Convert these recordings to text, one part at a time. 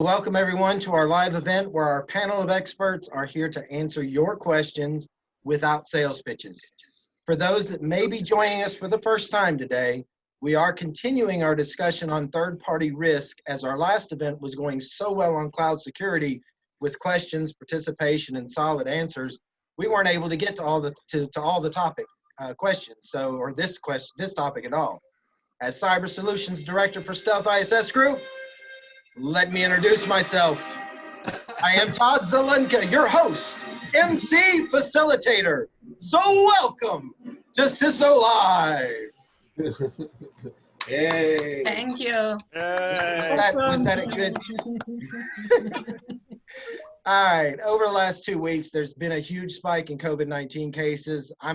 Welcome everyone to our live event where our panel of experts are here to answer your questions without sales pitches. For those that may be joining us for the first time today, we are continuing our discussion on third-party risk as our last event was going so well on cloud security with questions, participation, and solid answers. We weren't able to get to all the topic questions, or this topic at all. As Cyber Solutions Director for Stealth-ISS Group, let me introduce myself. I am Todd Zelenka, your host, MC Facilitator. So welcome to CISO Live. Hey. Thank you. Was that a good? All right, over the last 2 weeks, there's been a huge spike in COVID-19 cases. I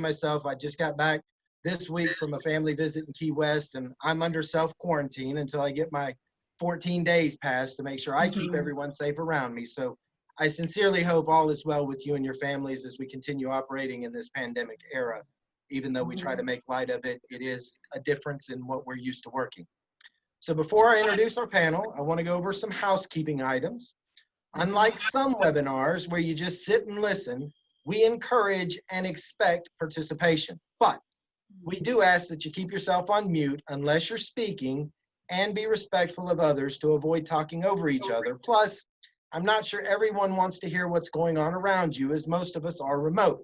just got back this week from a family visit in Key West, and I'm under self-quarantine until I get my 14 days passed to make sure I keep everyone safe around me. So I sincerely hope all is well with you and your families as we continue operating in this pandemic era. Even though we try to make light of it, it is a difference in what we're used to working. So before I introduce our panel, I want to go over some housekeeping items. Unlike some webinars where you just sit and listen, we encourage and expect participation. But we do ask that you keep yourself on mute unless you're speaking and be respectful of others to avoid talking over each other. Plus, I'm not sure everyone wants to hear what's going on around you, as most of us are remote.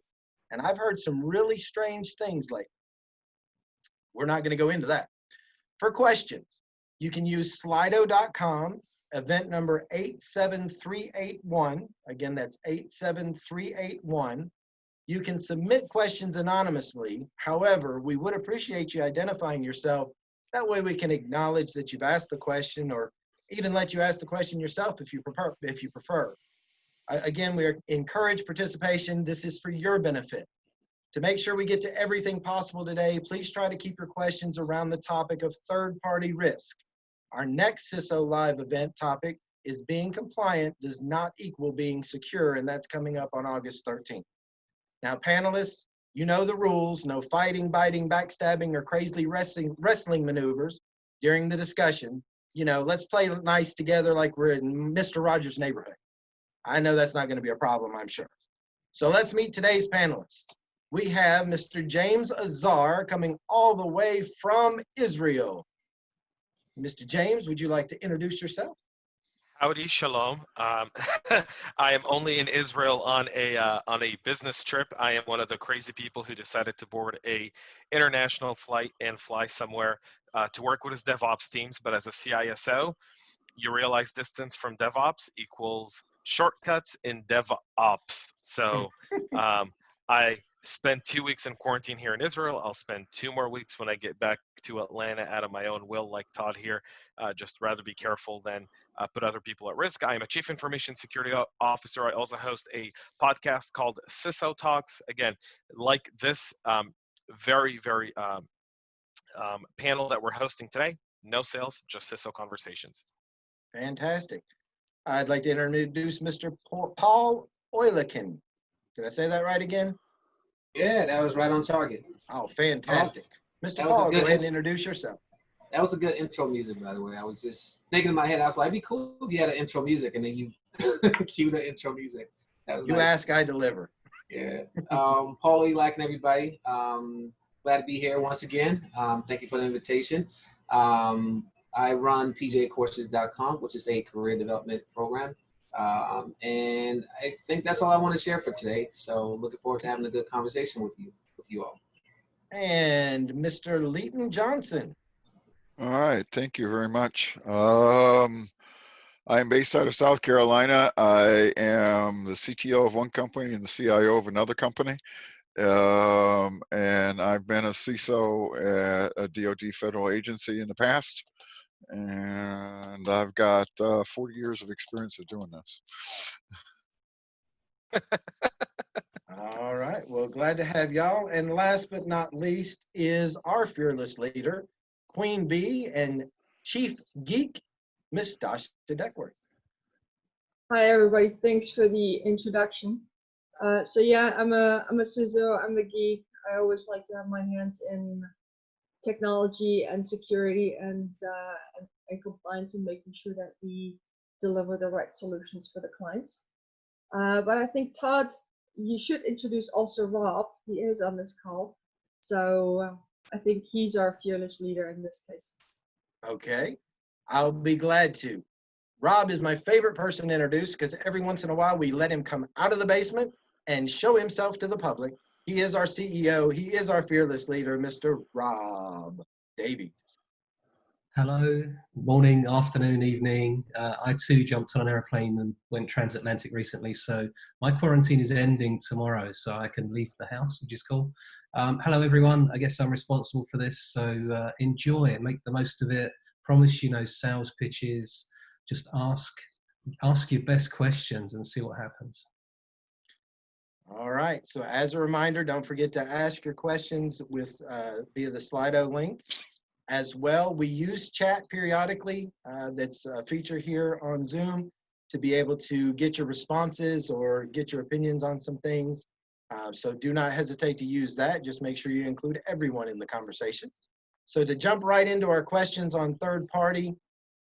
And I've heard some really strange things lately. We're not going to go into that. For questions, you can use slido.com, event number 87381. Again, that's 87381. You can submit questions anonymously. However, we would appreciate you identifying yourself. That way we can acknowledge that you've asked the question, or even let you ask the question yourself if you prefer. Again, we encourage participation. This is for your benefit. To make sure we get to everything possible today, please try to keep your questions around the topic of third-party risk. Our next CISO Live event topic is being compliant does not equal being secure, and that's coming up on August 13th. Now, panelists, you know the rules. No fighting, biting, backstabbing, or crazy wrestling maneuvers during the discussion. You know, let's play nice together like we're in Mr. Rogers' neighborhood. I know that's not going to be a problem, I'm sure. So let's meet today's panelists. We have Mr. James Azar coming all the way from Israel. Mr. James, would you like to introduce yourself? Howdy, shalom. I am only in Israel on a business trip. I am one of the crazy people who decided to board a international flight and fly somewhere to work with his DevOps teams. But as a CISO, you realize distance from DevOps equals shortcuts in DevOps. So I spent 2 weeks in quarantine here in Israel. I'll spend 2 more weeks when I get back to Atlanta out of my own will, like Todd here. Just rather be careful than put other people at risk. I am a Chief Information Security Officer. I also host a podcast called CISO Talks. Again, like this very panel that we're hosting today, no sales, just CISO conversations. Fantastic. I'd like to introduce Mr. Paul Oyelakin. Did I say that right again? Yeah, that was right on target. Oh, fantastic. Mr. Paul, go ahead and introduce yourself. That was a good intro music, by the way. I was just thinking in my head, I was like, it'd be cool if you had an intro music, and then you cue the intro music. That was you nice. Ask, I deliver. Yeah. Paul Oyelakin, everybody. Glad to be here once again. Thank you for the invitation. I run pjcourses.com, which is a career development program. And I think that's all I want to share for today. So looking forward to having a good conversation with you all. And Mr. Leighton Johnson. All right, thank you very much. I'm based out of South Carolina. I am the CTO of one company and the CIO of another company. And I've been a CISO at a DoD federal agency in the past. And I've got 40 years of experience of doing this. All right, well, glad to have y'all. And last but not least is our fearless leader, Queen Bee and Chief Geek, Miss Dasha Deckwerth. Hi everybody, thanks for the introduction. So yeah, I'm a CISO, I'm a geek. I always like to have my hands in technology and security and compliance and making sure that we deliver the right solutions for the clients. But I think, Todd, you should introduce also Rob. He is on this call. So I think he's our fearless leader in this case. Okay, I'll be glad to. Rob is my favorite person to introduce because every once in a while we let him come out of the basement and show himself to the public. He is our CEO. He is our fearless leader, Mr. Rob Davies. Hello, morning, afternoon, evening. I too jumped on an airplane and went transatlantic recently, so my quarantine is ending tomorrow, so I can leave the house, which is cool. Hello, everyone. I guess I'm responsible for this, so enjoy it, make the most of it. Promise you no sales pitches. Just ask your best questions and see what happens. All right. So as a reminder, don't forget to ask your questions with via the Slido link. As well, we use chat periodically. That's a feature here on Zoom to be able to get your responses or get your opinions on some things. So do not hesitate to use that. Just make sure you include everyone in the conversation. So to jump right into our questions on third party,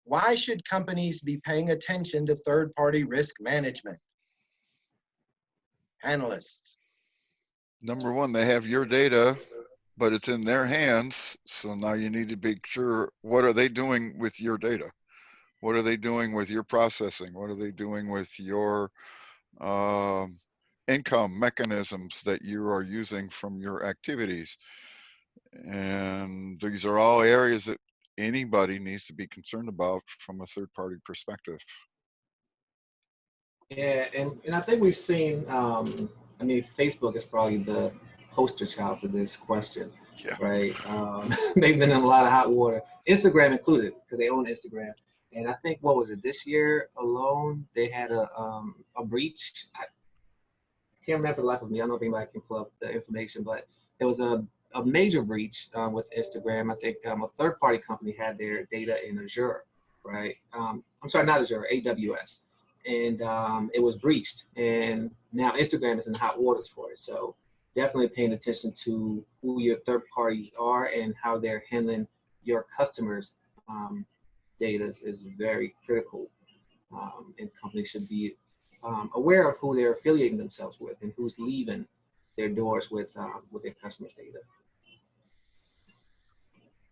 why should companies be paying attention to third-party risk management? Panelists. Number one, they have your data, but it's in their hands. So now you need to be sure, what are they doing with your data? What are they doing with your processing? What are they doing with your income mechanisms that you are using from your activities? And these are all areas that anybody needs to be concerned about from a third-party perspective. Yeah, and I think we've seen, I mean, Facebook is probably the poster child for this question, Yeah. right? They've been in a lot of hot water, Instagram included, because they own Instagram. And I think, what was it, this year alone, they had a breach. I can't remember for the life of me. I don't know if anybody can pull up the information, but there was a major breach with Instagram. I think a third-party company had their data in Azure, right? I'm sorry, not Azure, AWS. And it was breached. And now Instagram is in hot waters for it. So definitely paying attention to who your third parties are and how they're handling your customers' data is very critical. And companies should be aware of who they're affiliating themselves with and who's leaving their doors with their customers' data.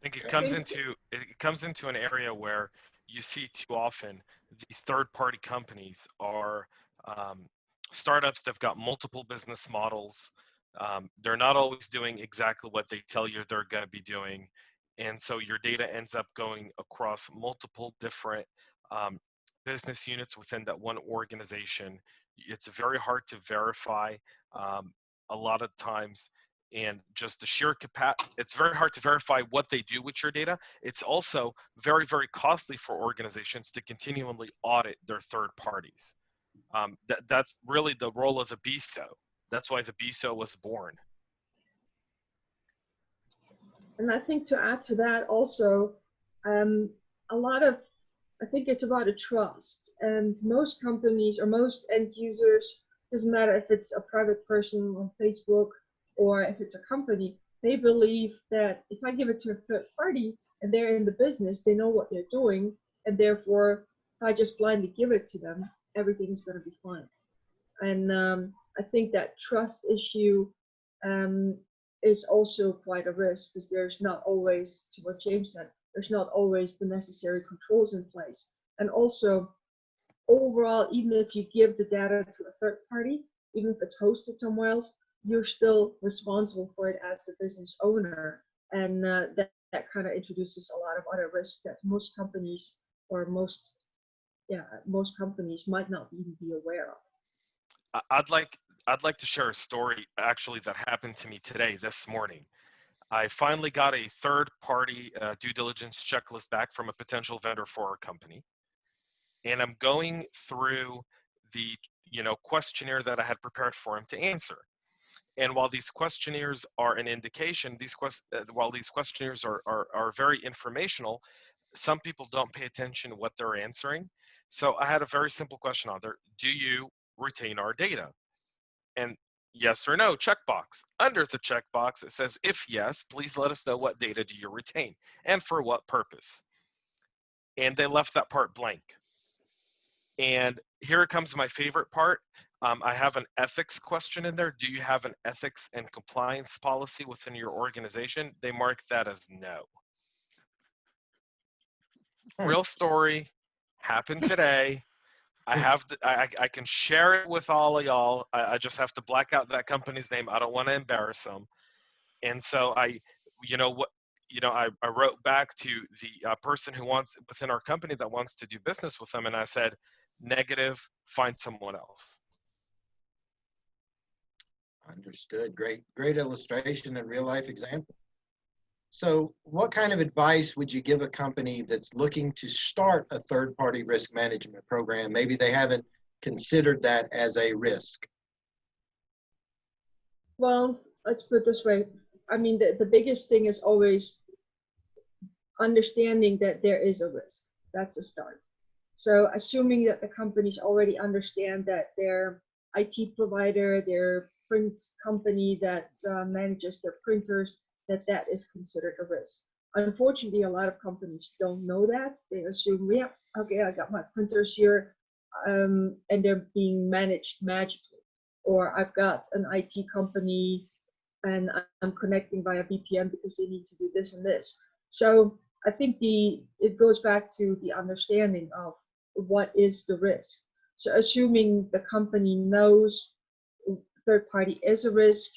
I think it comes into an area where you see too often these third-party companies are startups that've got multiple business models. They're not always doing exactly what they tell you they're going to be doing, and so your data ends up going across multiple different business units within that one organization. It's very hard to verify a lot of times. And just the sheer capacity, it's very hard to verify what they do with your data. It's also very, very costly for organizations to continually audit their third parties. That's really the role of the BISO. That's why the BISO was born. And I think to add to that also, I think it's about a trust. And most companies or most end users, doesn't matter if it's a private person on Facebook or if it's a company, they believe that if I give it to a third party and they're in the business, they know what they're doing, and therefore, if I just blindly give it to them, everything's going to be fine. And I think that trust issue is also quite a risk, because there's not always, to what James said, there's not always the necessary controls in place. And also, overall, even if you give the data to a third party, even if it's hosted somewhere else, you're still responsible for it as the business owner. And that kind of introduces a lot of other risks that most companies or most companies might not even be aware of. I'd like to share a story actually that happened to me today, this morning. I finally got a third-party due diligence checklist back from a potential vendor for our company, and I'm going through the questionnaire that I had prepared for him to answer. And while these questionnaires are an indication, while these questionnaires are very informational, some people don't pay attention to what they're answering. So I had a very simple question on there: do you retain our data? And yes or no checkbox. Under the checkbox, it says, if yes, please let us know what data do you retain and for what purpose. And they left that part blank. And here comes my favorite part. I have an ethics question in there. Do you have an ethics and compliance policy within your organization? They mark that as no. Real story, happened today. I can share it with all of y'all. I just have to black out that company's name. I don't want to embarrass them. And so I wrote back to the person who wants within our company that wants to do business with them, and I said, negative, find someone else. Understood. Great illustration and real life example. So what kind of advice would you give a company that's looking to start a third-party risk management program? Maybe they haven't considered that as a risk. Well, let's put it this way. I mean, the biggest thing is always understanding that there is a risk. That's a start. So assuming that the companies already understand that their IT provider, their print company that manages their printers, that is considered a risk. Unfortunately, a lot of companies don't know that. They assume, yeah, okay, I got my printers here, and they're being managed magically. Or I've got an IT company and I'm connecting via VPN because they need to do this and this. So I think it goes back to the understanding of what is the risk. So assuming the company knows third party is a risk,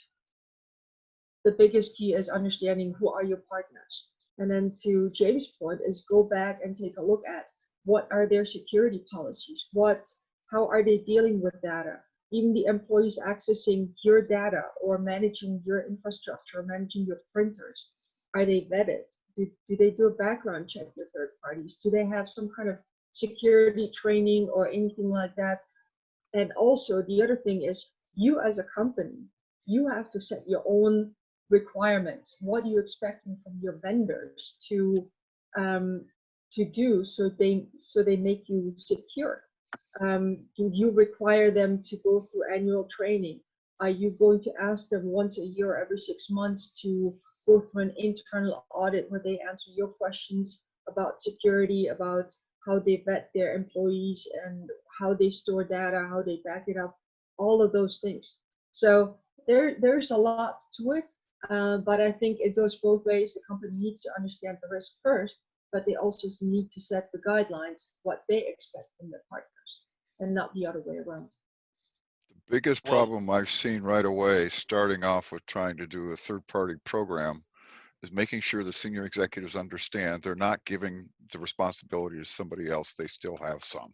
the biggest key is understanding who are your partners. And then to James' point is go back and take a look at what are their security policies, how are they dealing with data, even the employees accessing your data or managing your infrastructure, managing your printers. Are they vetted? Do they do a background check with third parties? Do they have some kind of security training or anything like that? And also the other thing is, you as a company, you have to set your own requirements. What are you expecting from your vendors to do so they make you secure? Do you require them to go through annual training? Are you going to ask them once a year or every 6 months to go through an internal audit where they answer your questions about security, about how they vet their employees and how they store data, how they back it up, all of those things. So there's a lot to it, but I think it goes both ways. The company needs to understand the risk first, but they also need to set the guidelines, what they expect from their partners, and not the other way around. The biggest problem I've seen right away, starting off with trying to do a third-party program, is making sure the senior executives understand they're not giving the responsibility to somebody else. They still have some.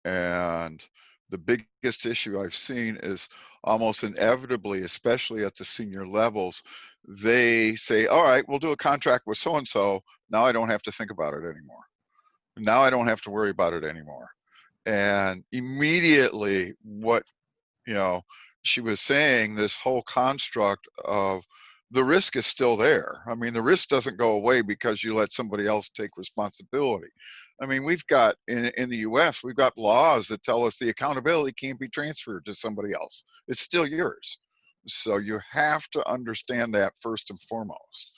And the biggest issue I've seen is almost inevitably, especially at the senior levels, they say, all right, we'll do a contract with so-and-so. Now I don't have to think about it anymore. Now I don't have to worry about it anymore. And immediately what, she was saying, this whole construct of the risk is still there. I mean, the risk doesn't go away because you let somebody else take responsibility. I mean, we've got, in the US, we've got laws that tell us the accountability can't be transferred to somebody else. It's still yours. So you have to understand that first and foremost.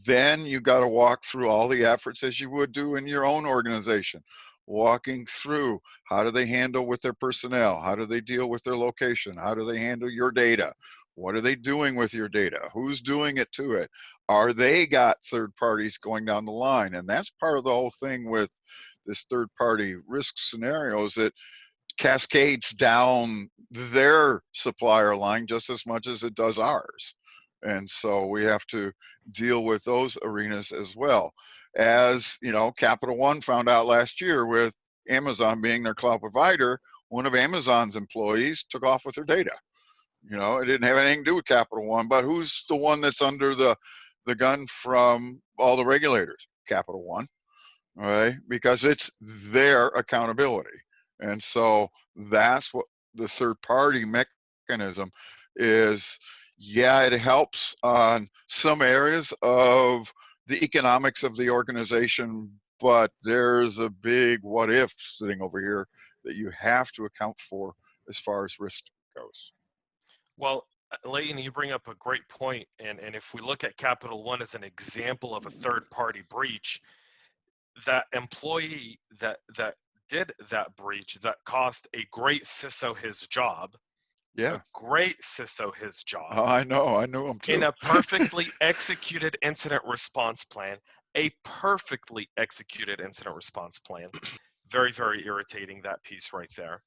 Then you got to walk through all the efforts as you would do in your own organization. Walking through, how do they handle with their personnel? How do they deal with their location? How do they handle your data? What are they doing with your data? Who's doing it to it? Are they got third parties going down the line? And that's part of the whole thing with this third party risk scenarios, that cascades down their supplier line just as much as it does ours. And so we have to deal with those arenas as well. As Capital One found out last year with Amazon being their cloud provider, one of Amazon's employees took off with her data. It didn't have anything to do with Capital One, but who's the one that's under the gun from all the regulators? Capital One, right? Because it's their accountability. And so that's what the third party mechanism is. Yeah, it helps on some areas of the economics of the organization, but there's a big what if sitting over here that you have to account for as far as risk goes. Well, Leighton, you bring up a great point, and if we look at Capital One as an example of a third-party breach, that employee that did that breach that cost a great CISO his job. Yeah. A great CISO his job. Oh, I know. I knew him too. In a perfectly executed incident response plan, a perfectly executed incident response plan, very, very irritating, that piece right there,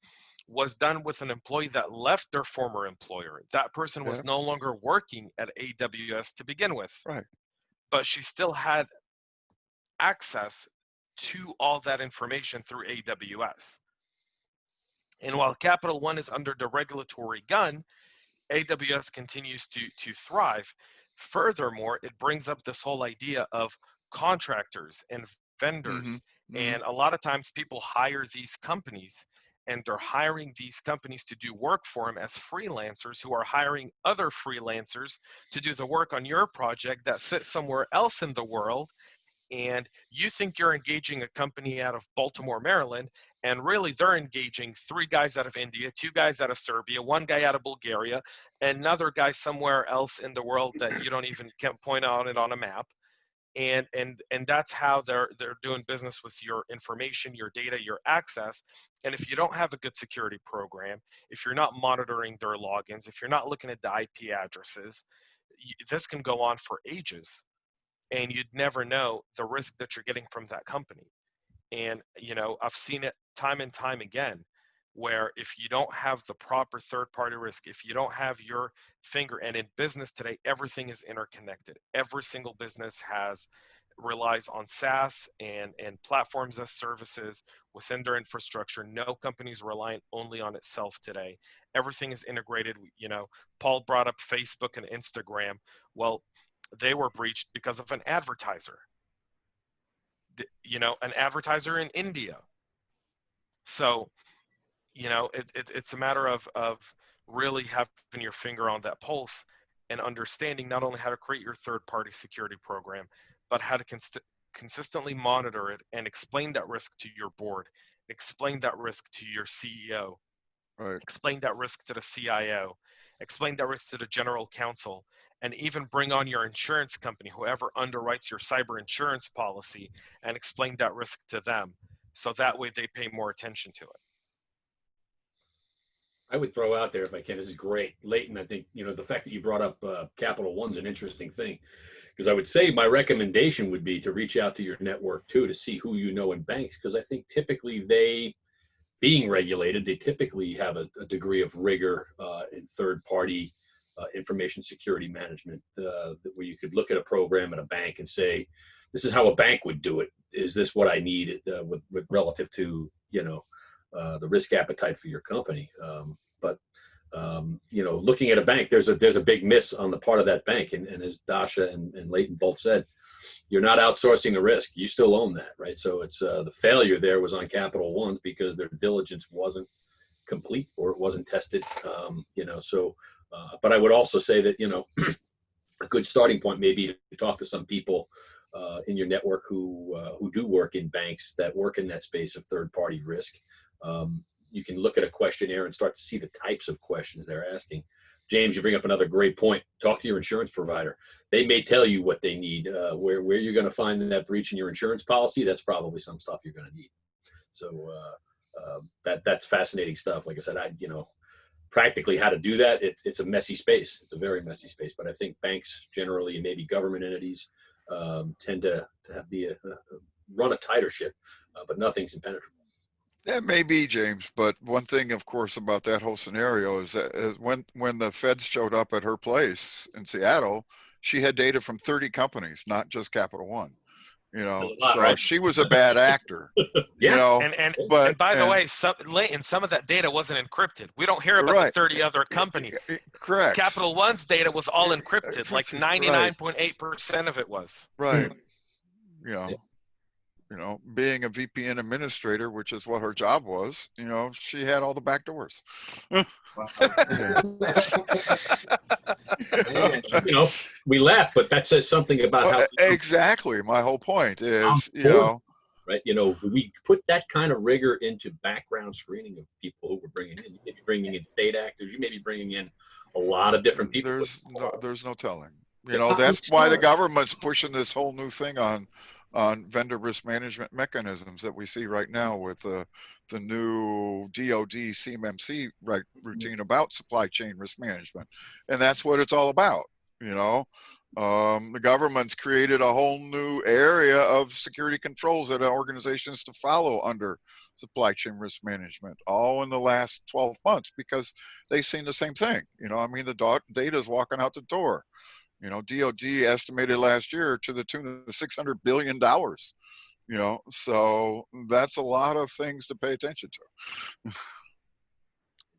was done with an employee that left their former employer. That person was no longer working at AWS to begin with. Right. But she still had access to all that information through AWS. And while Capital One is under the regulatory gun, AWS continues to thrive. Furthermore, it brings up this whole idea of contractors and vendors. And a lot of times people hire these companies, and they're hiring these companies to do work for them as freelancers who are hiring other freelancers to do the work on your project that sits somewhere else in the world. And you think you're engaging a company out of Baltimore, Maryland, and really they're engaging 3 guys out of India, 2 guys out of Serbia, 1 guy out of Bulgaria, another guy somewhere else in the world that you don't even can't point out it on a map. And that's how they're doing business with your information, your data, your access. And if you don't have a good security program, if you're not monitoring their logins, if you're not looking at the IP addresses, this can go on for ages. And you'd never know the risk that you're getting from that company. And, you know, I've seen it time and time again, where if you don't have the proper third-party risk, if you don't have your finger, and in business today, everything is interconnected. Every single business relies on SaaS and platforms as services within their infrastructure. No company is reliant only on itself today. Everything is integrated. You know, Paul brought up Facebook and Instagram. Well, they were breached because of an advertiser, you know, an advertiser in India. So, you know, it's a matter of really having your finger on that pulse and understanding not only how to create your third-party security program, but how to consistently monitor it and explain that risk to your board, explain that risk to your CEO, explain that risk to the CIO, explain that risk to the general counsel, and even bring on your insurance company, whoever underwrites your cyber insurance policy, and explain that risk to them. So that way they pay more attention to it. I would throw out there, if I can, this is great. Leighton, I think, you know, the fact that you brought up Capital One's an interesting thing, because I would say my recommendation would be to reach out to your network too, to see who you know in banks, because I think typically they, being regulated, they typically have a degree of rigor in third-party information security management, where you could look at a program at a bank and say, this is how a bank would do it. Is this what I need with relative to, you know, the risk appetite for your company? You know, looking at a bank, there's a big miss on the part of that bank. And as Dasha and Leighton both said, you're not outsourcing the risk. You still own that, right? So it's the failure there was on Capital One's because their diligence wasn't complete or it wasn't tested. You know, so, but I would also say that, you know, a good starting point may be to talk to some people in your network who do work in banks that work in that space of third-party risk. You can look at a questionnaire and start to see the types of questions they're asking. James, you bring up another great point. Talk to your insurance provider. They may tell you what they need. Where you're going to find that breach in your insurance policy, that's probably some stuff you're going to need. So that's fascinating stuff. Like I said, you know, practically how to do that, it's a messy space. It's a very messy space. But I think banks generally, and maybe government entities, tend to run a tighter ship, but nothing's impenetrable. That may be, James, but one thing, of course, about that whole scenario is that when the feds showed up at her place in Seattle, she had data from 30 companies, not just Capital One. You know, so right? She was a bad actor. Yeah. You know, and by the way, some of that data wasn't encrypted. We don't hear about the 30 other companies. Correct. Capital One's data was all encrypted, like 99.8% of it was. Right. You know, being a VPN administrator, which is what her job was, you know, she had all the back doors. You know, we laugh, but that says something about how. Exactly. My whole point is, you know. Right. You know, we put that kind of rigor into background screening of people who we're bringing in. You may be bringing in state actors. You may be bringing in a lot of different people. There's no telling. You know, that's why the government's pushing this whole new thing on vendor risk management mechanisms that we see right now with the the new DoD CMMC routine about supply chain risk management. And that's what it's all about, you know. The government's created a whole new area of security controls that organizations to follow under supply chain risk management, all in the last 12 months, because they've seen the same thing. You know, I mean, the data is walking out the door. You know, DoD estimated last year to the tune of $600 billion. You know, so that's a lot of things to pay attention to.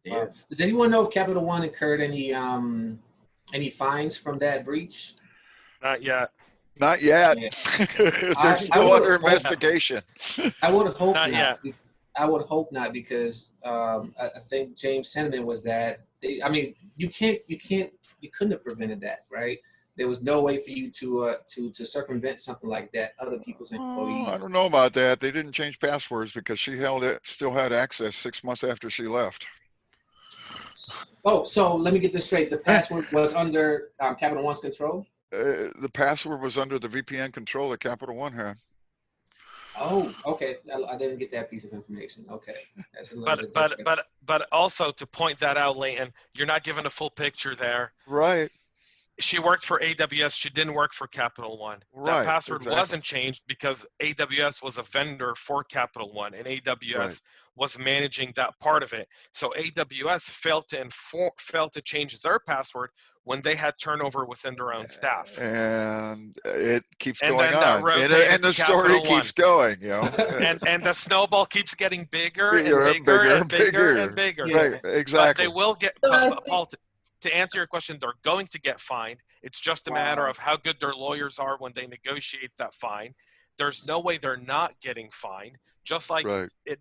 Yes. Does anyone know if Capital One incurred any fines from that breach? Not yet. Not yet. Yeah. They're still under investigation. I would hope Not not. yet. I would hope not, because I think James' sentiment was that I mean, you couldn't have prevented that, right? There was no way for you to circumvent something like that. Other people's employees. I don't know about that. They didn't change passwords because she still had access 6 months after she left. Oh, so let me get this straight. The password was under Capital One's control? The password was under the VPN control that Capital One had. Oh, okay. I didn't get that piece of information. Okay. That's a little bit different. But also to point that out, Leighton, you're not given a full picture there. Right. She worked for AWS. She didn't work for Capital One. Right, That password exactly. wasn't changed because AWS was a vendor for Capital One, and AWS was managing that part of it. So AWS failed to change their password when they had turnover within their own staff. And it keeps And going then that on. rotated And the to story Capital keeps going, you know. and the snowball keeps getting bigger and Bigger bigger and and bigger bigger. and bigger. Right, exactly. But they will get, So I Paul, to answer your question, they're going to get fined. It's just a matter of how good their lawyers are when they negotiate that fine. There's no way they're not getting fined, just like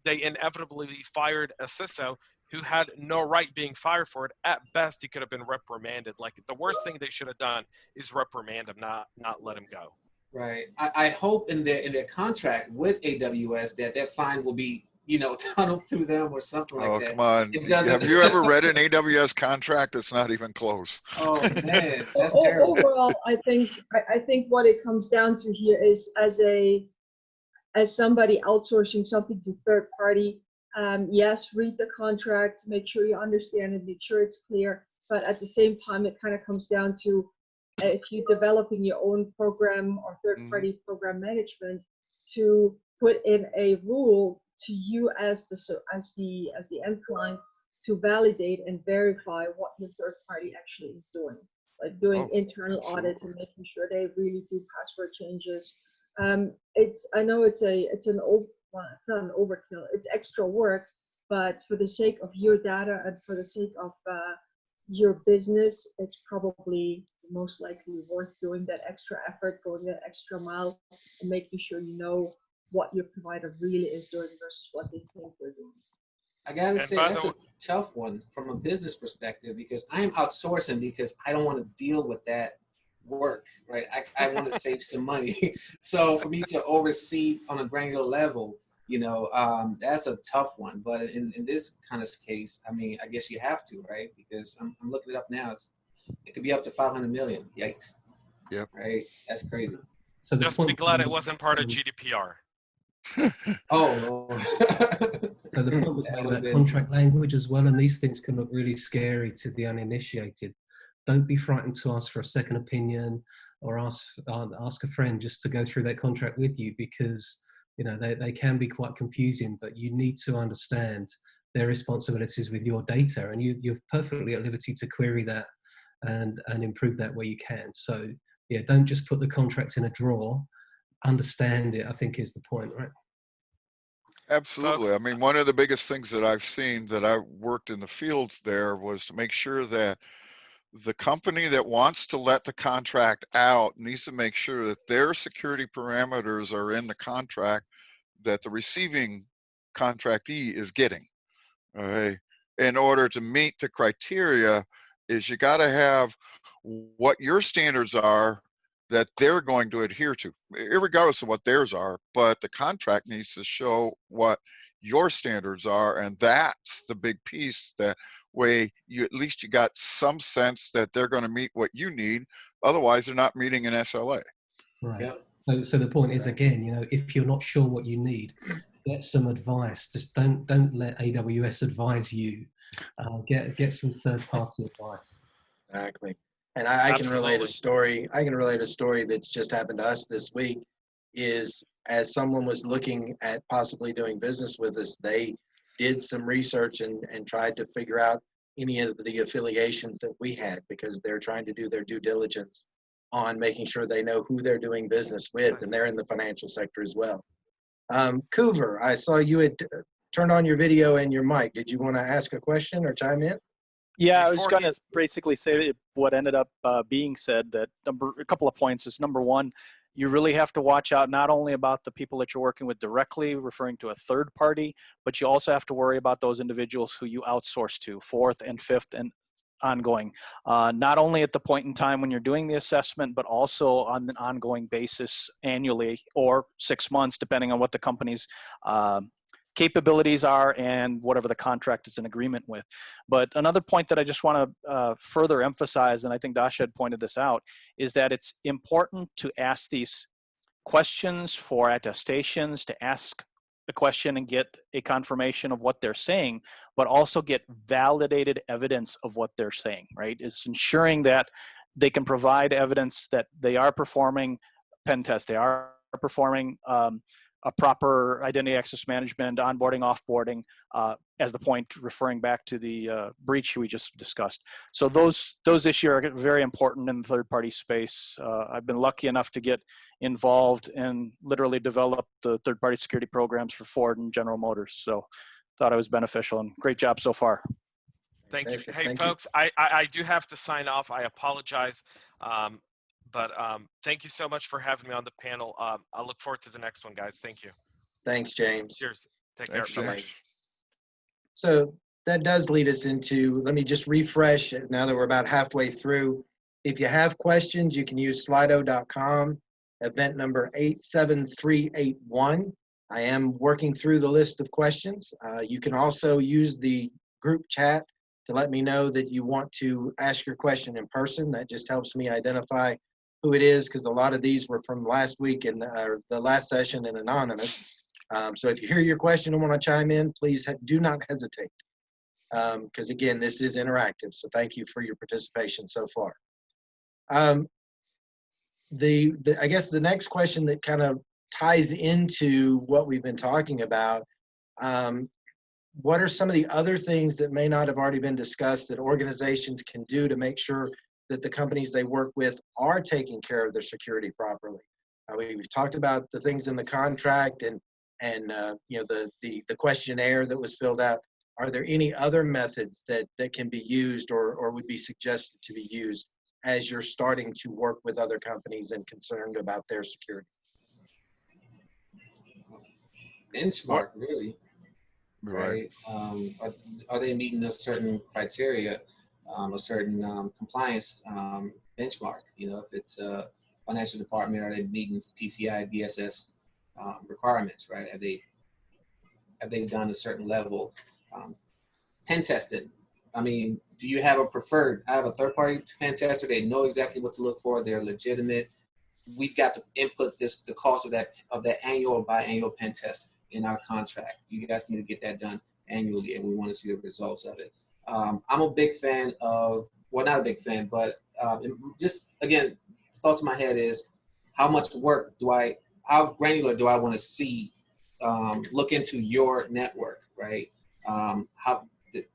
they inevitably fired a CISO who had no right being fired for it. At best, he could have been reprimanded. Like, the worst thing they should have done is reprimand him, not let him go. Right. I hope in their contract with AWS that fine will be, you know, tunneled through them or something like that. Oh, come on. Have you ever read an AWS contract? It's not even close. Oh, man. That's terrible. Overall, I think what it comes down to here is as somebody outsourcing something to third party, yes, read the contract, make sure you understand it, make sure it's clear. But at the same time, it kind of comes down to if you're developing your own program or third party program management, to put in a rule to you as the end client to validate and verify what your third party actually is doing, like doing internal audits and making sure they really do password changes. I know it's not an overkill, it's extra work, but for the sake of your data and for the sake of your business, it's probably most likely worth doing that extra effort, going that extra mile, and making sure you know what your provider really is doing versus what they think they're doing. I gotta say, that's a tough one from a business perspective, because I am outsourcing because I don't want to deal with that work, right? I want to save some money. So for me to oversee on a granular level, you know, that's a tough one. But in this kind of case, I mean, I guess you have to, right? Because I'm looking it up now. It could be up to 500 million. Yikes. Yep. Right? That's crazy. So Just be glad it wasn't part of GDPR. Oh. So the point was made about contract language as well, and these things can look really scary to the uninitiated. Don't be frightened to ask for a second opinion or ask a friend just to go through that contract with you, because you know they can be quite confusing, but you need to understand their responsibilities with your data, and you're perfectly at liberty to query that and improve that where you can. So yeah, don't just put the contract in a drawer. Understand it, I think, is the point, right? Absolutely. I mean, one of the biggest things that I've seen that I worked in the fields there was to make sure that the company that wants to let the contract out needs to make sure that their security parameters are in the contract that the receiving contractee is getting. In order to meet the criteria, is you got to have what your standards are that they're going to adhere to, irregardless of what theirs are, but the contract needs to show what your standards are, and that's the big piece. That way you at least you got some sense that they're going to meet what you need, otherwise they're not meeting an SLA. Right. So the point is, again, you know, if you're not sure what you need, get some advice. Just don't let AWS advise you. Get some third-party advice. Exactly. And I can relate a Absolutely. story. I can relate a story that's just happened to us this week. Is as someone was looking at possibly doing business with us, they did some research and tried to figure out any of the affiliations that we had, because they're trying to do their due diligence on making sure they know who they're doing business with, and they're in the financial sector as well. Coover, I saw you had turned on your video and your mic. Did you want to ask a question or chime in? Yeah, I was going to basically say that what ended up being said, that a couple of points is, number one, you really have to watch out not only about the people that you're working with directly, referring to a third party, but you also have to worry about those individuals who you outsource to, fourth and fifth and ongoing. Not only at the point in time when you're doing the assessment, but also on an ongoing basis annually or 6 months, depending on what the company's capabilities are and whatever the contract is in agreement with. But another point that I just want to further emphasize, and I think Dasha had pointed this out, is that it's important to ask these questions for attestations, to ask a question and get a confirmation of what they're saying, but also get validated evidence of what they're saying, right? It's ensuring that they can provide evidence that they are performing pen tests, they are performing a proper identity access management, onboarding, offboarding, as the point referring back to the breach we just discussed. So those issues are very important in the third-party space. I've been lucky enough to get involved and literally develop the third-party security programs for Ford and General Motors. So thought it was beneficial, and great job so far. Thank you. Hey, Thank folks, I do have to sign off. I apologize. But thank you so much for having me on the panel. I look forward to the next one, guys. Thank you. Thanks, James. Cheers. Take Thanks, care. Bye-bye. James. So that does lead us into, let me just refresh now that we're about halfway through. If you have questions, you can use slido.com, event number 87381. I am working through the list of questions. You can also use the group chat to let me know that you want to ask your question in person. That just helps me identify who it is, because a lot of these were from last week and the last session and anonymous. So if you hear your question and want to chime in, please do not hesitate, because again, this is interactive. So thank you for your participation so far. I guess the next question that kind of ties into what we've been talking about, what are some of the other things that may not have already been discussed that organizations can do to make sure that the companies they work with are taking care of their security properly? We've talked about the things in the contract and you know, the questionnaire that was filled out. Are there any other methods that can be used or would be suggested to be used as you're starting to work with other companies and concerned about their security? Benchmark, really. Right. Are they meeting a certain criteria, a certain compliance benchmark? You know, if it's a financial department, are they meeting PCI DSS requirements? Right? Have they done a certain level? Pen testing. I mean, do you have a preferred? I have a third-party pen tester. They know exactly what to look for. They're legitimate. We've got to input the cost of that annual or biannual pen test in our contract. You guys need to get that done annually, and we want to see the results of it. I'm a big fan of, well, not a big fan, but just, again, thoughts in my head is, how much work how granular do I want to see, look into your network, right?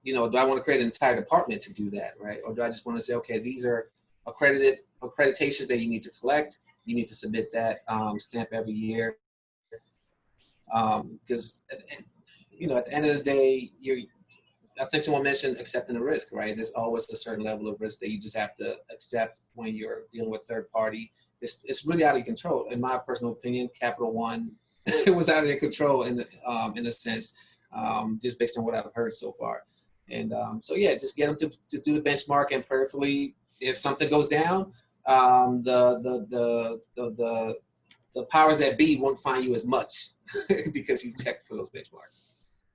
You know, do I want to create an entire department to do that, right? Or do I just want to say, okay, these are accreditations that you need to collect. You need to submit that stamp every year. Because, you know, at the end of the day, I think someone mentioned accepting the risk, right? There's always a certain level of risk that you just have to accept when you're dealing with third party. It's really out of control. In my personal opinion, Capital One, it was out of their control in a sense, just based on what I've heard so far. And so yeah, just get them to do the benchmark, and prayerfully, if something goes down, the powers that be won't find you as much because you checked for those benchmarks.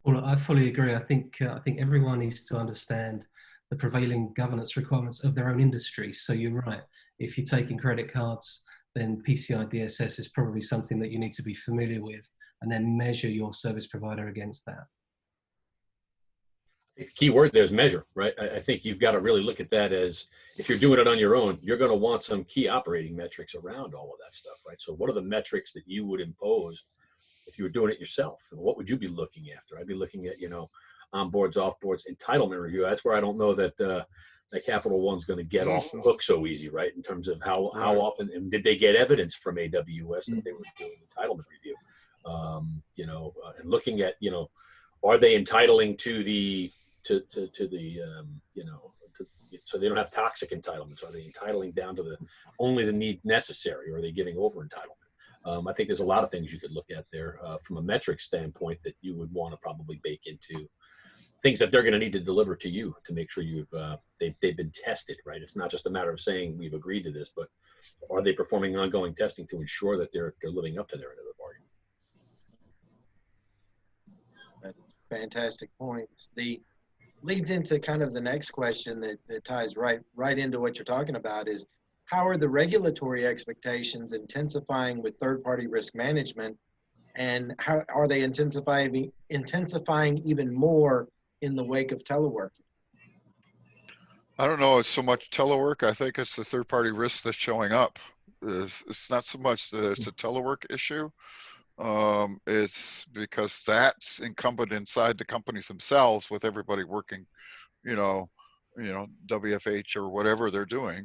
Well, I fully agree. I think everyone needs to understand the prevailing governance requirements of their own industry. So you're right. If you're taking credit cards, then PCI DSS is probably something that you need to be familiar with and then measure your service provider against that. The key word there is measure, right? I think you've got to really look at that as, if you're doing it on your own, you're going to want some key operating metrics around all of that stuff, right? So what are the metrics that you would impose if you were doing it yourself? And what would you be looking after? I'd be looking at, onboards, offboards, entitlement review. That's where I don't know that that Capital One's going to get off the hook so easy, right? In terms of how often, and did they get evidence from AWS that they were doing entitlement review? And looking at, are they entitling to the so they don't have toxic entitlements? Are they entitling down to only the need necessary, or are they giving over entitlement? I think there's a lot of things you could look at there from a metric standpoint that you would want to probably bake into things that they're going to need to deliver to you to make sure they've been tested, right? It's not just a matter of saying we've agreed to this, but are they performing ongoing testing to ensure that they're living up to their end of the bargain? Fantastic points. The leads into kind of the next question that ties right into what you're talking about is, how are the regulatory expectations intensifying with third-party risk management, and how are they intensifying even more in the wake of teleworking? I don't know, it's so much telework. I think it's the third-party risk that's showing up. It's not so much that it's a telework issue. It's because that's incumbent inside the companies themselves, with everybody working, WFH or whatever they're doing.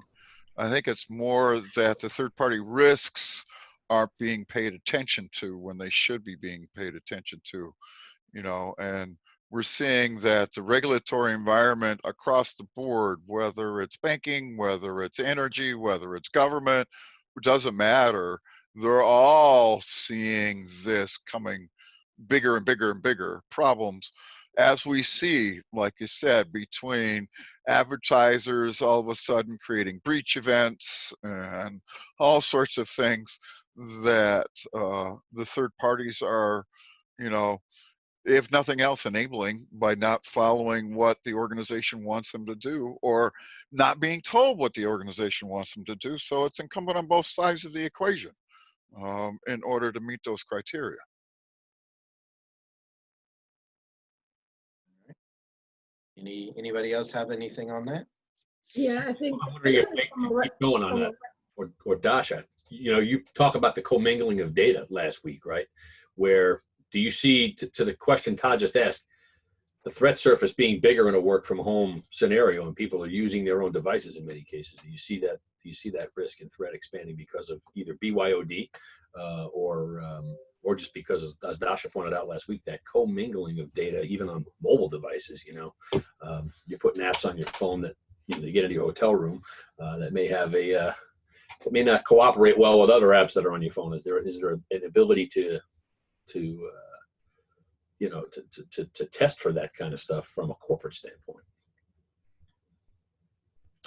I think it's more that the third-party risks aren't being paid attention to when they should be being paid attention to, and we're seeing that the regulatory environment across the board, whether it's banking, whether it's energy, whether it's government, it doesn't matter. They're all seeing this coming bigger and bigger and bigger problems, as we see, like you said, between advertisers all of a sudden creating breach events and all sorts of things that the third parties are, if nothing else, enabling by not following what the organization wants them to do, or not being told what the organization wants them to do. So it's incumbent on both sides of the equation in order to meet those criteria. Anybody else have anything on that? Yeah, I think. I'm wondering if they keep going on that, or Dasha, you talk about the commingling of data last week, right? Where do you see, to the question Todd just asked, the threat surface being bigger in a work from home scenario, and people are using their own devices in many cases? Do you see that risk and threat expanding because of either BYOD or just because, as Dasha pointed out last week, that commingling of data, even on mobile devices? You're putting apps on your phone that you get into your hotel room that may have it may not cooperate well with other apps that are on your phone. Is there an ability to test for that kind of stuff from a corporate standpoint?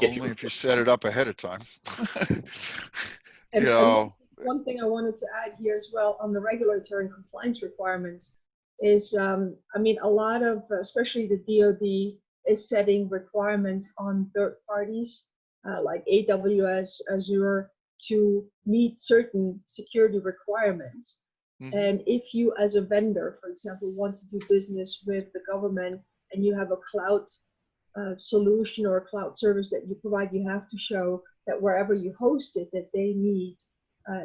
Only if you set it up ahead of time. And one thing I wanted to add here as well on the regulatory and compliance requirements is, a lot of, especially the DoD, is setting requirements on third parties like AWS, Azure, to meet certain security requirements. Mm-hmm. And if you, as a vendor, for example, want to do business with the government and you have a cloud solution or a cloud service that you provide, you have to show that wherever you host it, that they meet,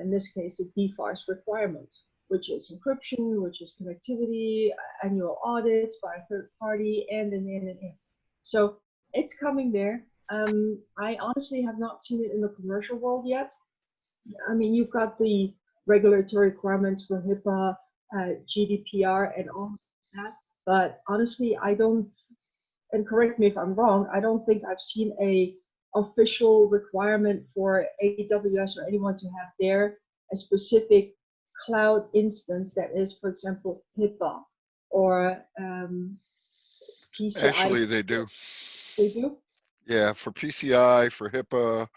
in this case, the DFARS requirements, which is encryption, which is connectivity, annual audits by a third party, and. So it's coming there. I honestly have not seen it in the commercial world yet. You've got the regulatory requirements for HIPAA, GDPR, and all that. But honestly, I don't, and correct me if I'm wrong, I don't think I've seen a official requirement for AWS or anyone to have a specific cloud instance that is, for example, HIPAA or PCI. Actually, they do. They do? Yeah, for PCI, for HIPAA,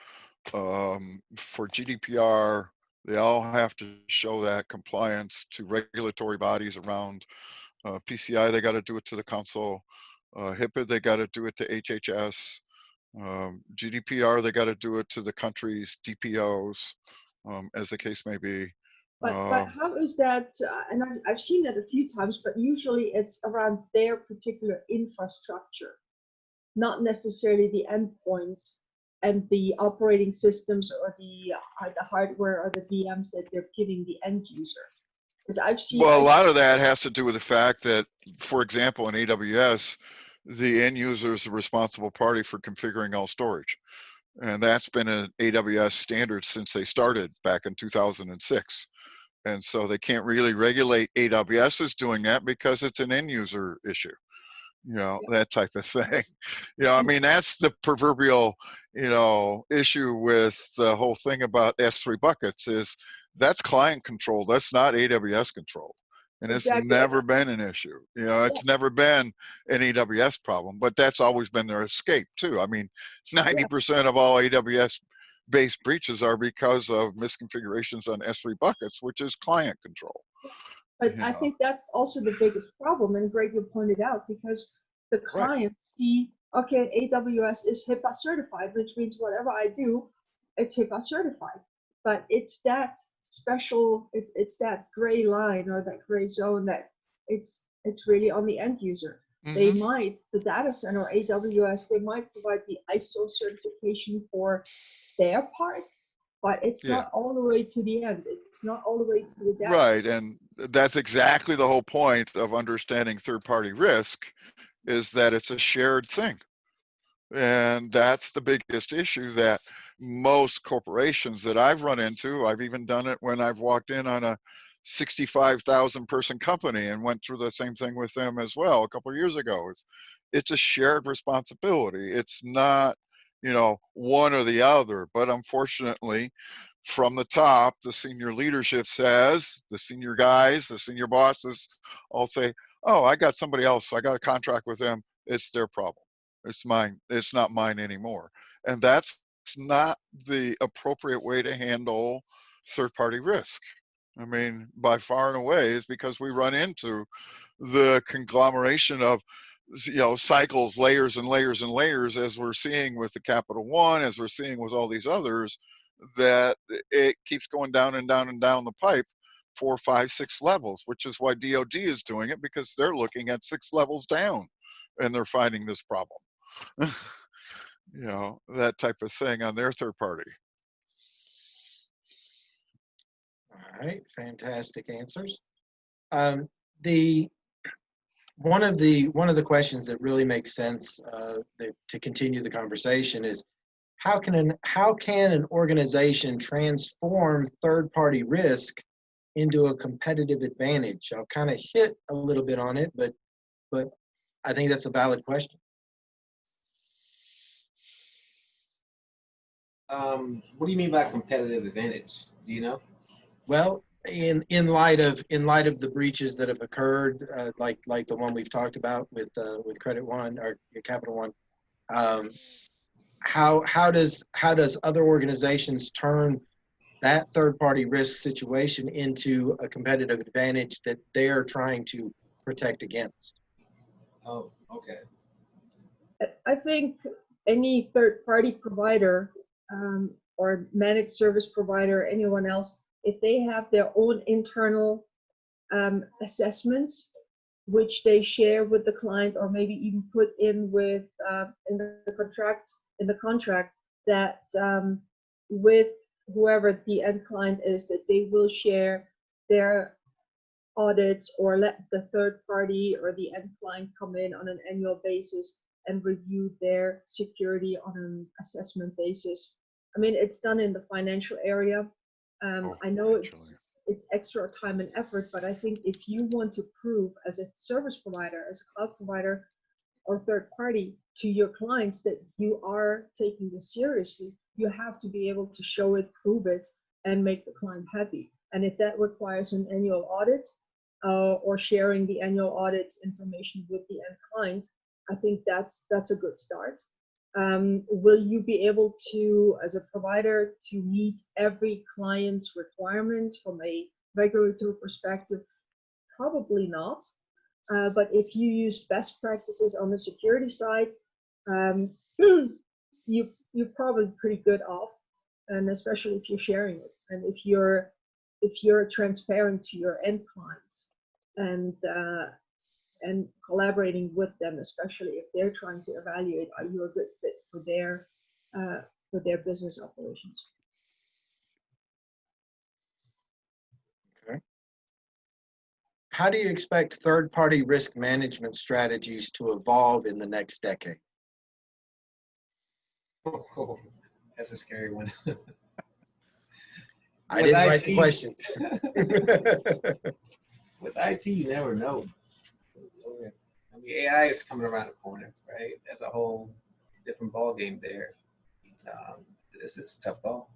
for GDPR, they all have to show that compliance to regulatory bodies around. PCI, they got to do it to the council. HIPAA, they got to do it to HHS. GDPR, they got to do it to the country's DPOs. as the case may be. But how is that, and I've seen that a few times, but usually it's around their particular infrastructure, not necessarily the endpoints and the operating systems or the hardware or the VMs that they're giving the end user. Because I've seen. Well, a lot of that has to do with the fact that, for example, in AWS, the end user is the responsible party for configuring all storage. And that's been an AWS standard since they started back in 2006. And so they can't really regulate AWS as doing that because it's an end user issue, you know, that type of thing. You know, I mean, that's the proverbial, you know, issue with the whole thing about S3 buckets is that's client control. That's not AWS controlled. And it's never been an issue. You know, it's never been an AWS problem, but that's always been their escape too. I mean, 90% of all AWS based breaches are because of misconfigurations on S3 buckets, which is client control. But I think that's also the biggest problem, and Greg, you pointed out, because the clients see, okay, AWS is HIPAA certified, which means whatever I do, it's HIPAA certified. But it's that special, it's that gray line or that gray zone that it's really on the end user. They might, the data center or AWS, they might provide the ISO certification for their part, but it's not all the way to the end. It's not all the way to the data. Right, and that's exactly the whole point of understanding third-party risk, is that it's a shared thing. And that's the biggest issue that most corporations that I've run into, I've even done it when I've walked in on a 65,000 person company and went through the same thing with them as well a couple of years ago. It's a shared responsibility. It's not, you know, one or the other, but unfortunately from the top, the senior leadership says, the senior guys, the senior bosses all say, oh, I got somebody else. I got a contract with them. It's their problem. It's mine. It's not mine anymore. And that's not the appropriate way to handle third-party risk. I mean, by far and away, is because we run into the conglomeration of, you know, cycles, layers and layers and layers, as we're seeing with the Capital One, as we're seeing with all these others, that it keeps going down and down and down the pipe 4, 5, 6 levels, which is why DoD is doing it, because they're looking at 6 levels down and they're finding this problem. You know, that type of thing on their third party. All right, fantastic answers. The one of the questions that really makes sense to continue the conversation is how can an organization transform third-party risk into a competitive advantage? I'll kind of hit a little bit on it, but I think that's a valid question. What do you mean by competitive advantage? Do you know? Well, in light of the breaches that have occurred, like the one we've talked about with Credit One or Capital One, how does other organizations turn that third-party risk situation into a competitive advantage that they're trying to protect against? Oh, okay. I think any third-party provider or managed service provider, anyone else, if they have their own internal assessments, which they share with the client, or maybe even put in with in the contract that with whoever the end client is, that they will share their audits or let the third party or the end client come in on an annual basis and review their security on an assessment basis. I mean, it's done in the financial area. I know it's extra time and effort, but I think if you want to prove as a service provider, as a cloud provider or third party to your clients that you are taking this seriously, you have to be able to show it, prove it, and make the client happy. And if that requires an annual audit or sharing the annual audits information with the end client, I think that's a good start. Will you be able to, as a provider, to meet every client's requirements from a regulatory perspective? Probably not. But if you use best practices on the security side, you're probably pretty good off. and especially if you're sharing it, and if you're transparent to your end clients, and collaborating with them, especially if they're trying to evaluate, are you a good fit for their business operations. Okay. How do you expect third-party risk management strategies to evolve in the next decade? Oh, that's a scary one. I didn't write the question. With IT, you never know. I mean, AI is coming around the corner, right? That's a whole different ball game there. This is a tough call.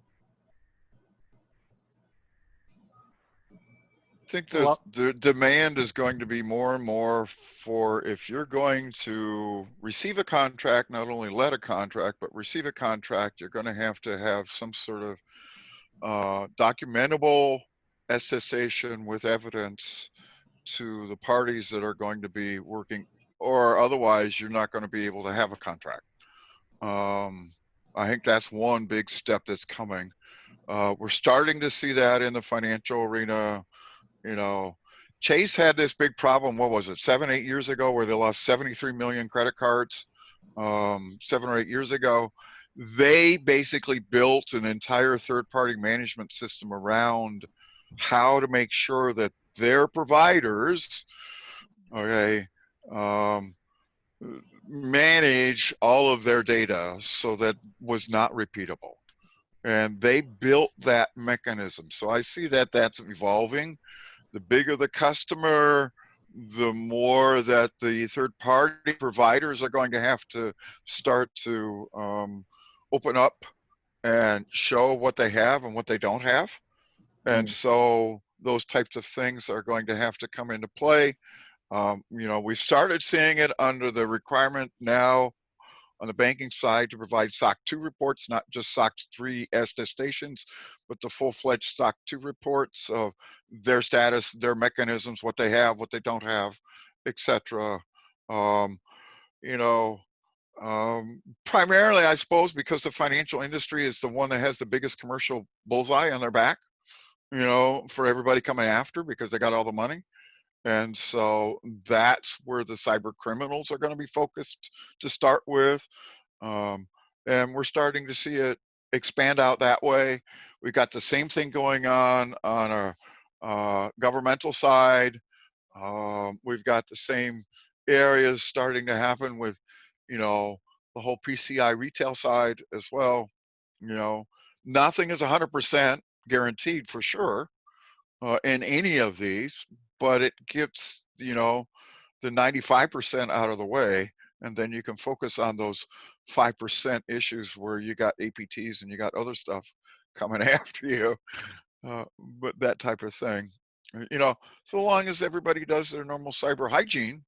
I think the demand is going to be more and more for, if you're going to receive a contract, not only let a contract, but receive a contract, you're going to have some sort of documentable attestation with evidence to the parties that are going to be working, or otherwise you're not going to be able to have a contract. I think that's one big step that's coming. We're starting to see that in the financial arena. You know, Chase had this big problem, what was it, 7, 8 years ago, where they lost 73 million credit cards 7 or 8 years ago. They basically built an entire third-party management system around how to make sure that their providers, okay, manage all of their data so that was not repeatable. And they built that mechanism. So I see that that's evolving. The bigger the customer, the more that the third-party providers are going to have to start to open up and show what they have and what they don't have. And so those types of things are going to have to come into play. You know, we started seeing it under the requirement now on the banking side to provide SOC 2 reports, not just SOC 3 attestations, but the full-fledged SOC 2 reports of their status, their mechanisms, what they have, what they don't have, etc. You know, primarily, I suppose, because the financial industry is the one that has the biggest commercial bullseye on their back, you know, for everybody coming after, because they got all the money. And so that's where the cyber criminals are going to be focused to start with. And we're starting to see it expand out that way. We've got the same thing going on our governmental side. We've got the same areas starting to happen with, you know, the whole PCI retail side as well. You know, nothing is 100% guaranteed for sure in any of these, but it gets, you know, the 95% out of the way, and then you can focus on those 5% issues where you got APTs and you got other stuff coming after you, but that type of thing. You know, so long as everybody does their normal cyber hygiene,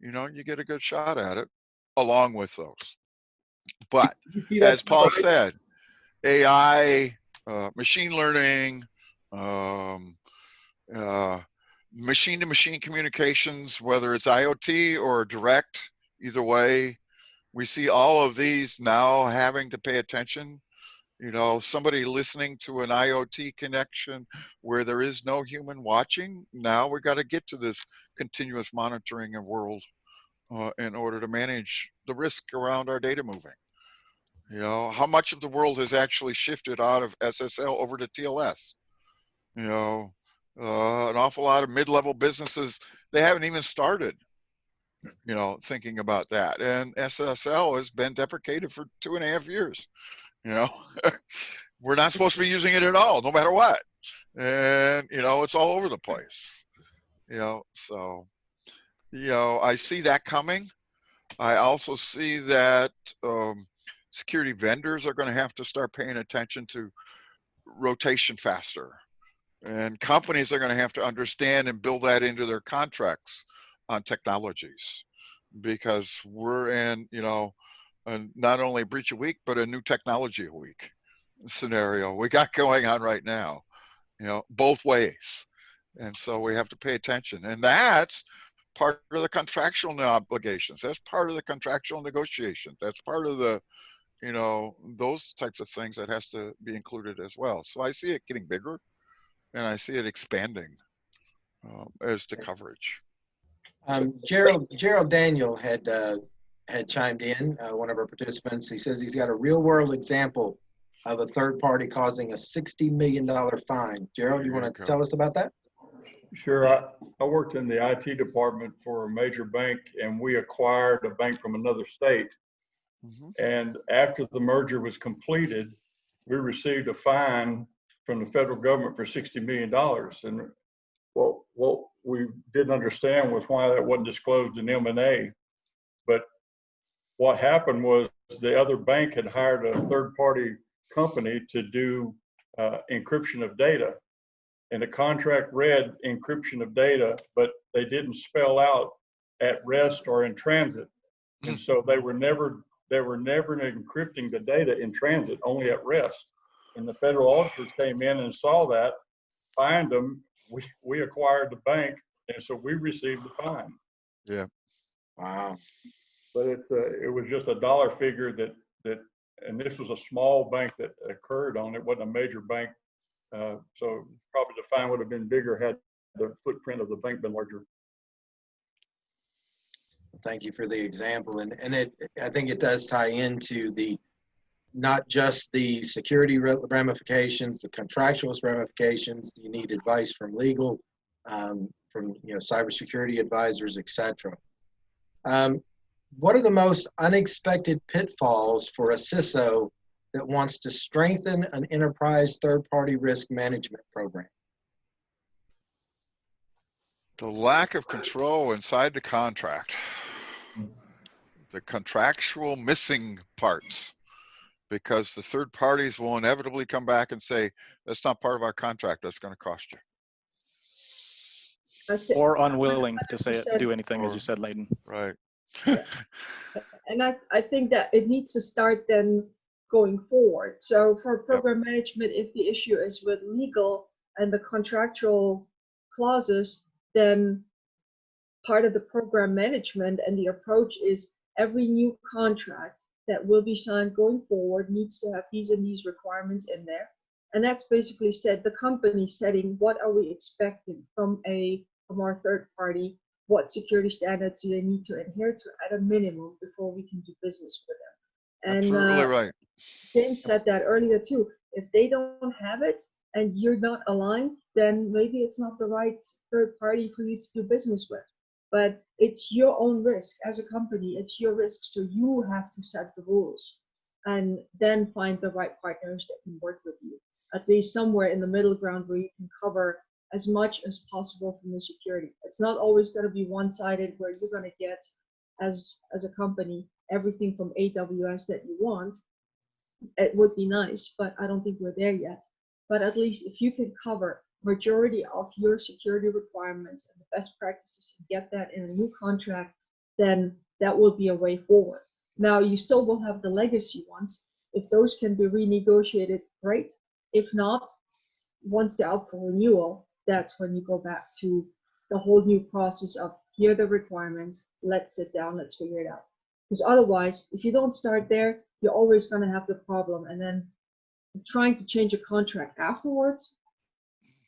you know, you get a good shot at it along with those. But as Paul said, AI, machine learning, machine-to-machine communications, whether it's IoT or direct, either way, we see all of these now having to pay attention. You know, somebody listening to an IoT connection where there is no human watching, now we got to get to this continuous monitoring of world in order to manage the risk around our data moving. You know, how much of the world has actually shifted out of SSL over to TLS? You know, an awful lot of mid-level businesses, they haven't even started, you know, thinking about that. And SSL has been deprecated for 2.5 years. You know, we're not supposed to be using it at all, no matter what. And, you know, it's all over the place. You know, so, you know, I see that coming. I also see that security vendors are going to have to start paying attention to rotation faster. And companies are going to have to understand and build that into their contracts on technologies, because we're in, you know, not only a breach a week, but a new technology a week scenario we got going on right now, you know, both ways. And so we have to pay attention. And that's part of the contractual obligations. That's part of the contractual negotiations. That's part of the, You know, those types of things that has to be included as well. So I see it getting bigger, and I see it expanding as to coverage. Gerald Daniel had chimed in, one of our participants. He says he's got a real world example of a third party causing a $60 million fine. Gerald, you want to tell us about that? Sure. I worked in the IT department for a major bank, and we acquired a bank from another state. And after the merger was completed, we received a fine from the federal government for $60 million. And what we didn't understand was why that wasn't disclosed in M&A. But what happened was the other bank had hired a third-party company to do encryption of data. And the contract read encryption of data, but they didn't spell out at rest or in transit. And so they were never encrypting the data in transit, only at rest. And the federal auditors came in and saw that, fined them. We acquired the bank, and so we received the fine. Yeah. Wow. But it was just a dollar figure that, and this was a small bank that occurred on. It wasn't a major bank, so probably the fine would have been bigger had the footprint of the bank been larger. Thank you for the example, and I think it does tie into the not just the security ramifications, the contractual ramifications. You need advice from legal, from cybersecurity advisors, etc. What are the most unexpected pitfalls for a CISO that wants to strengthen an enterprise third-party risk management program? The lack of control inside the contract, the contractual missing parts, because the third parties will inevitably come back and say, that's not part of our contract, that's going to cost you. Or unwilling to say it, do anything, as you said, Leighton. Right. And I think that it needs to start then going forward. So for program management, if the issue is with legal and the contractual clauses, then part of the program management and the approach is every new contract that will be signed going forward needs to have these and these requirements in there. And that's basically said the company setting what are we expecting from our third party, what security standards do they need to adhere to at a minimum before we can do business with them. And absolutely right. James said that earlier too. If they don't have it and you're not aligned, then maybe it's not the right third party for you to do business with. But it's your own risk as a company, it's your risk, so you have to set the rules and then find the right partners that can work with you, at least somewhere in the middle ground where you can cover as much as possible from the security. It's not always going to be one-sided where you're going to get, as a company, everything from AWS that you want. It would be nice, but I don't think we're there yet. But at least if you can cover majority of your security requirements and the best practices and get that in a new contract, then that will be a way forward. Now, you still will have the legacy ones. If those can be renegotiated, great. If not, once they're up for renewal, that's when you go back to the whole new process of here are the requirements, let's sit down, let's figure it out. Because otherwise, if you don't start there, you're always going to have the problem. And then trying to change a contract afterwards,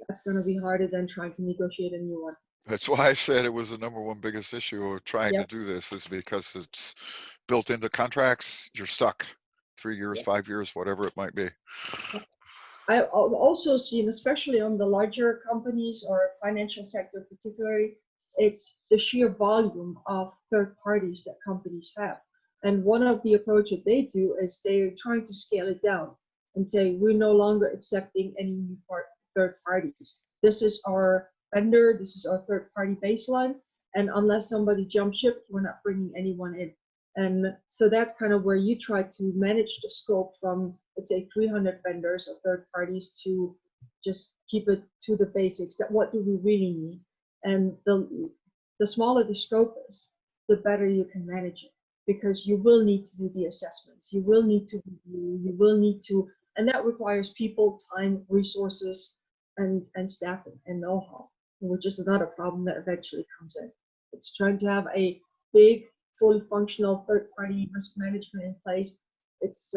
that's going to be harder than trying to negotiate a new one. That's why I said it was the #1 biggest issue of trying to do this, is because it's built into contracts. You're stuck 3 years, 5 years, whatever it might be. I've also seen, especially on the larger companies or financial sector particularly, it's the sheer volume of third parties that companies have. And one of the approaches they do is they're trying to scale it down and say, we're no longer accepting any new third parties. This is our vendor, this is our third party baseline, and unless somebody jumps ship, we're not bringing anyone in. And so that's kind of where you try to manage the scope from, let's say, 300 vendors or third parties to just keep it to the basics. That what do we really need? And the smaller the scope is, the better you can manage it, because you will need to do the assessments, you will need to review, you will need to, and that requires people, time, resources, and staffing and know-how, which is another problem that eventually comes in. It's trying to have a big, fully functional third-party risk management in place it's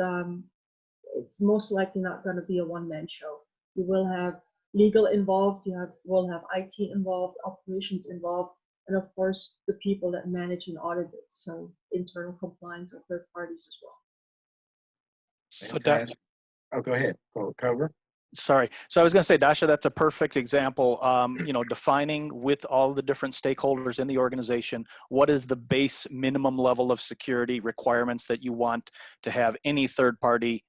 most likely not going to be a one-man show. You will have legal involved, will have IT involved, operations involved, and of course the people that manage and audit it. So internal compliance of third parties as well. So Oh, go ahead. Go cover. Sorry. So I was going to say, Dasha, that's a perfect example. Defining with all the different stakeholders in the organization, what is the base minimum level of security requirements that you want to have any third party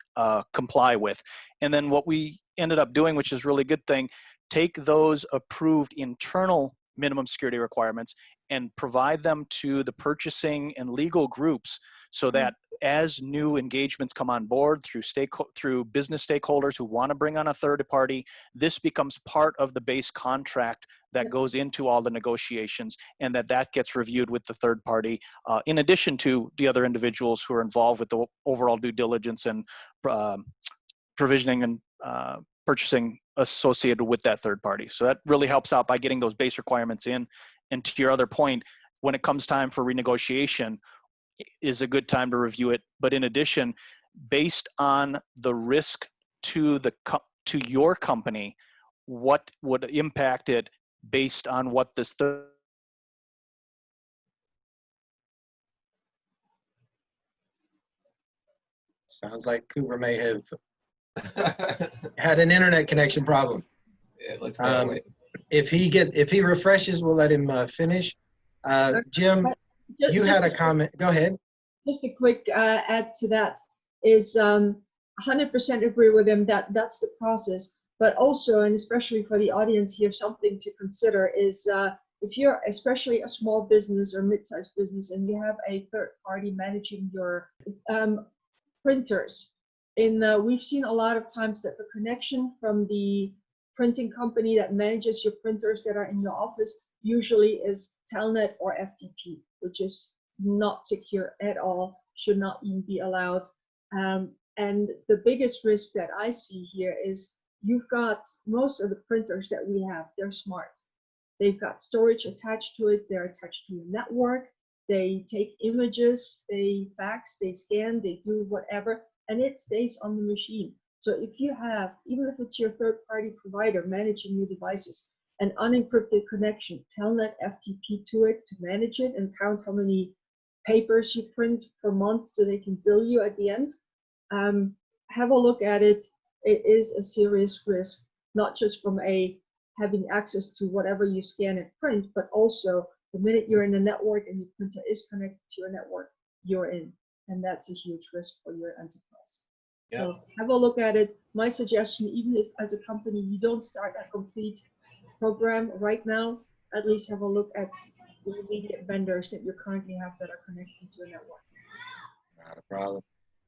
comply with. And then what we ended up doing, which is a really good thing, take those approved internal minimum security requirements and provide them to the purchasing and legal groups so that as new engagements come on board through business stakeholders who want to bring on a third party, this becomes part of the base contract that goes into all the negotiations, and that gets reviewed with the third party, in addition to the other individuals who are involved with the overall due diligence and provisioning and purchasing associated with that third party. So that really helps out by getting those base requirements in. And to your other point, when it comes time for renegotiation, is a good time to review it. But in addition, based on the risk to your company, what would impact it based on what this Sounds like Cooper may have had an internet connection problem. It looks that way. If he refreshes, we'll let him finish. Jim, you had a comment. Go ahead. Just a quick add to that is 100% agree with him that that's the process. But also, and especially for the audience here, something to consider is if you're especially a small business or mid-sized business and you have a third party managing your printers. We've seen a lot of times that the connection from the printing company that manages your printers that are in your office usually is Telnet or FTP, which is not secure at all, should not even be allowed. And the biggest risk that I see here is you've got most of the printers that we have, they're smart. They've got storage attached to it, they're attached to a network, they take images, they fax, they scan, they do whatever, and it stays on the machine. So if you have, even if it's your third-party provider managing your devices, an unencrypted connection, Telnet FTP to it to manage it and count how many papers you print per month so they can bill you at the end. Have a look at it. It is a serious risk, not just from having access to whatever you scan and print, but also the minute you're in the network and your printer is connected to your network, you're in. And that's a huge risk for your enterprise. Yep. So have a look at it. My suggestion, even if as a company you don't start a complete program right now, at least have a look at the immediate vendors that you currently have that are connected to a network. Not a problem.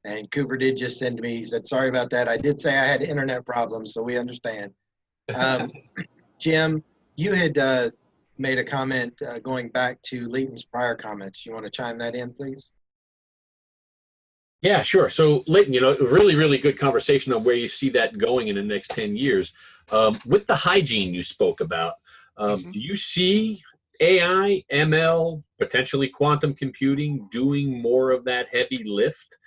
And Cooper did just send to me, he said, sorry about that. I did say I had internet problems, so we understand. Jim, you had made a comment going back to Leighton's prior comments. You want to chime that in, please? Yeah, sure. So Leighton, really, really good conversation on where you see that going in the next 10 years. With the hygiene you spoke about, do you see AI, ML, potentially quantum computing doing more of that heavy lift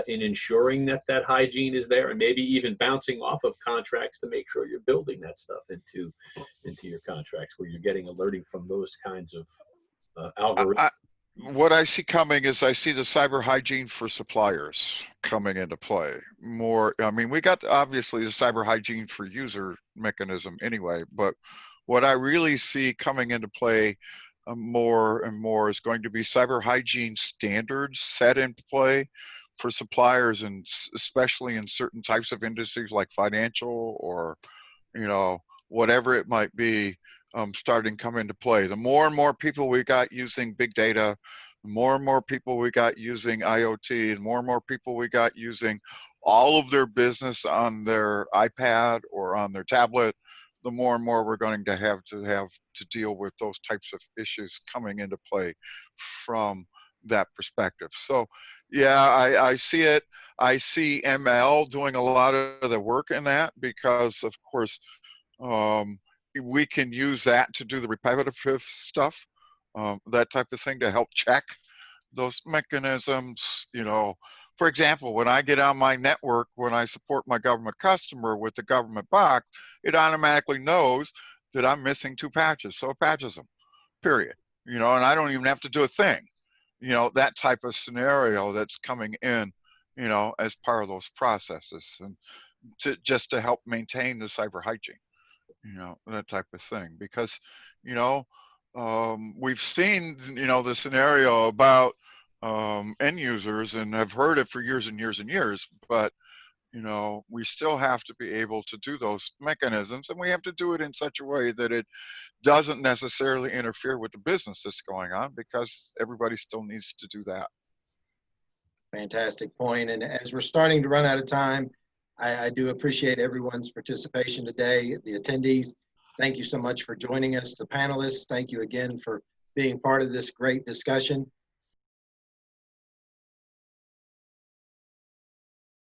in ensuring that hygiene is there, and maybe even bouncing off of contracts to make sure you're building that stuff into your contracts where you're getting alerting from those kinds of algorithms? What I see coming is I see the cyber hygiene for suppliers coming into play more. I mean, we got obviously the cyber hygiene for user mechanism anyway, but what I really see coming into play more and more is going to be cyber hygiene standards set in play for suppliers, and especially in certain types of industries like financial or, whatever it might be, starting to come into play. The more and more people we got using big data, the more and more people we got using IoT, and more people we got using all of their business on their iPad or on their tablet, the more and more we're going to have to deal with those types of issues coming into play from that perspective. So yeah, I see it. I see ML doing a lot of the work in that because, of course, we can use that to do the repetitive stuff, that type of thing, to help check those mechanisms, for example, when I get on my network, when I support my government customer with the government box, it automatically knows that I'm missing 2 patches, so it patches them, period. You know, and I don't even have to do a thing. You know, that type of scenario that's coming in, you know, as part of those processes, and just to help maintain the cyber hygiene, you know, that type of thing. Because, you know, we've seen, you know, the scenario about end users, and have heard it for years and years and years, but, you know, we still have to be able to do those mechanisms, and we have to do it in such a way that it doesn't necessarily interfere with the business that's going on, because everybody still needs to do that. Fantastic point. And as we're starting to run out of time, I do appreciate everyone's participation today. The attendees, thank you so much for joining us. The panelists, thank you again for being part of this great discussion.